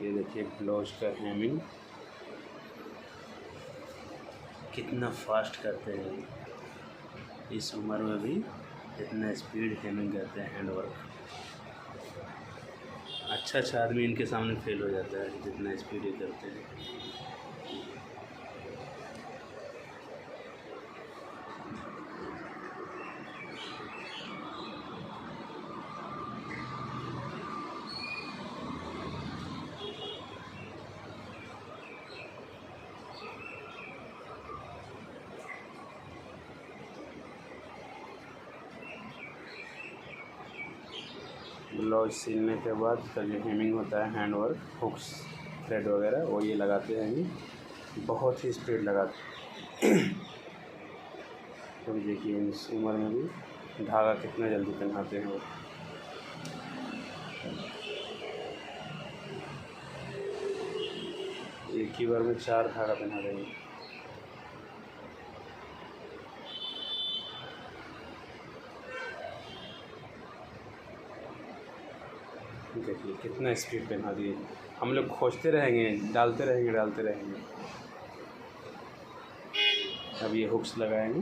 ये देखिए ब्लाउज का हेमिंग कितना फास्ट करते हैं, इस उम्र में भी इतना स्पीड हेमिंग करते हैं हैंड वर्क। अच्छा आदमी इनके सामने फेल हो जाता है जितना स्पीड ये करते हैं। ब्लाउज सिलने के बाद का जो हेमिंग होता है हैंड वर्क, हुक्स, थ्रेड वगैरह, वो ये लगाते हैं, ये बहुत ही स्पीड लगाते हैं। तो देखिए इस उम्र में भी धागा कितना जल्दी पहनाते हैं वो। एक ही बार में 4 धागा पहना देंगे। देखिए कितना स्पीड पहना दिए। हम लोग खोजते रहेंगे, डालते रहेंगे। अब ये हुक्स लगाएंगे।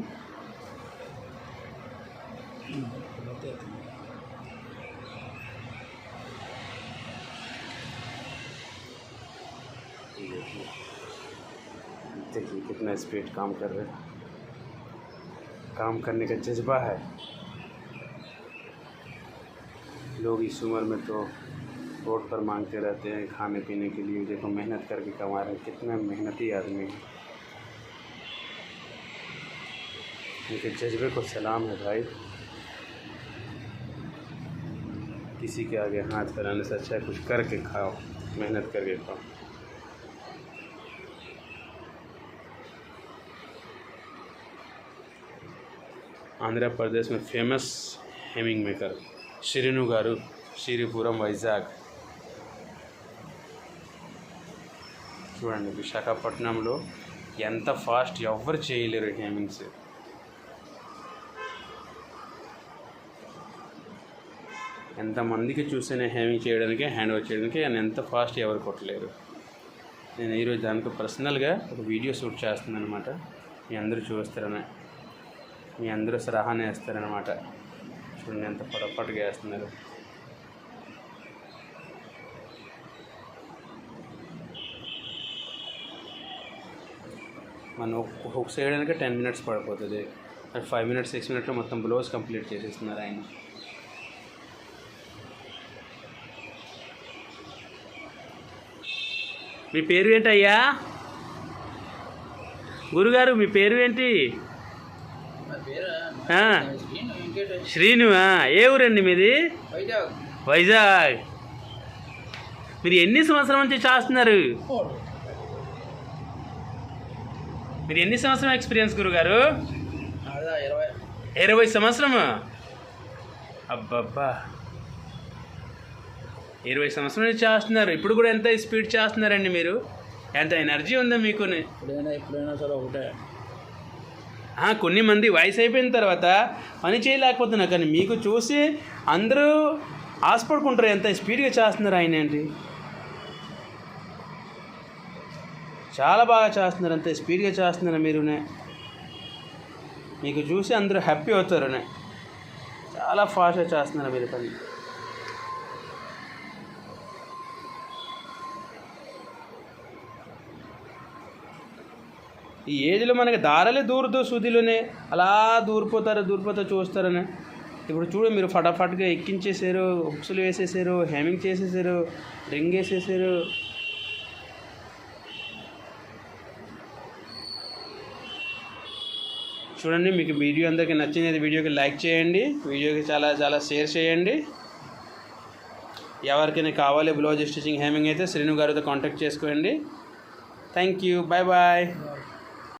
देखिए कितना स्पीड काम कर रहे हैं। काम करने का जज्बा है। लोग इस उम्र में तो रोड पर मांगते रहते हैं खाने पीने के लिए। देखो मेहनत करके कमा रहे हैं, कितना मेहनती आदमी है। उनके जज्बे को सलाम है भाई। किसी के आगे हाथ फैलाने से अच्छा है कुछ करके खाओ, मेहनत करके खाओ। आंध्र प्रदेश में फेमस हेमिंग मेकर శ్రీను గారు, శ్రీపురం, వైజాగ్. చూడండి విశాఖపట్నంలో ఎంత ఫాస్ట్ ఎవ్వరు చేయలేరు హేమింగ్స్. ఎంతమందికి చూస్తేనే హేమింగ్ చేయడానికి, హ్యాండ్ వర్క్ చేయడానికి అని ఎంత ఫాస్ట్ ఎవరు కొట్టలేరు. నేను ఈరోజు దానికి పర్సనల్గా ఒక వీడియో షూట్ చేస్తున్నాను అనమాట. మీ అందరూ చూస్తారని, మీ అందరూ సలహానే వేస్తారనమాట. చూడండి ఎంత పొరపాటుగా వేస్తున్నారు. మనం హుక్స్ వేయడానికి 10 minutes పడిపోతుంది. 5 minutes 6 minutesలో మొత్తం బ్లౌజ్ కంప్లీట్ చేసేస్తున్నారు ఆయన. మీ పేరు ఏంటయ్యా? గురుగారు మీ పేరు ఏంటి? శ్రీను. ఏ ఊరండి మీది? వైజాగ్. మీరు ఎన్ని సంవత్సరం నుంచి చేస్తున్నారు? మీరు ఎన్ని సంవత్సరం ఎక్స్పీరియన్స్ గురుగారు? 20 సంవత్సరము. అబ్బబ్బా, 20 సంవత్సరం నుంచి చేస్తున్నారు. ఇప్పుడు కూడా ఎంత స్పీడ్ చేస్తున్నారండి మీరు? ఎంత ఎనర్జీ ఉందా మీకు? ఎప్పుడైనా సరే ఒకటే. కొన్ని మంది వయసు అయిపోయిన తర్వాత పని చేయలేకపోతున్నారు, కానీ మీకు చూసి అందరూ ఆశపడుకుంటారు ఎంత స్పీడ్గా చేస్తున్నారు ఆయన ఏంటి. చాలా బాగా చేస్తున్నారు, అంత స్పీడ్గా చేస్తున్నారు మీరునే. మీకు చూసి అందరూ హ్యాపీ అవుతారునే. చాలా ఫాస్ట్గా చేస్తున్నారు మీరు పని. ఈ ఏజ్లో మనకి దారాలే దూరదు, సూదిలోనే అలా దూరిపోతారు చూస్తారని. ఇప్పుడు చూడు మీరు ఫటాఫట్గా ఎక్కించేసారు, హుక్స్లు వేసేసారు, హెమింగ్ చేసేసారు, రింగ్ వేసేసారు. చూడండి, మీకు వీడియో అందరికీ నచ్చినది వీడియోకి లైక్ చేయండి, వీడియోకి చాలా షేర్ చేయండి. ఎవరికైనా కావాలి బ్లౌజ్ స్టిచ్చింగ్ హెమింగ్ అయితే శ్రీను గారితో కాంటాక్ట్ చేసుకోండి. Thank you. Bye bye.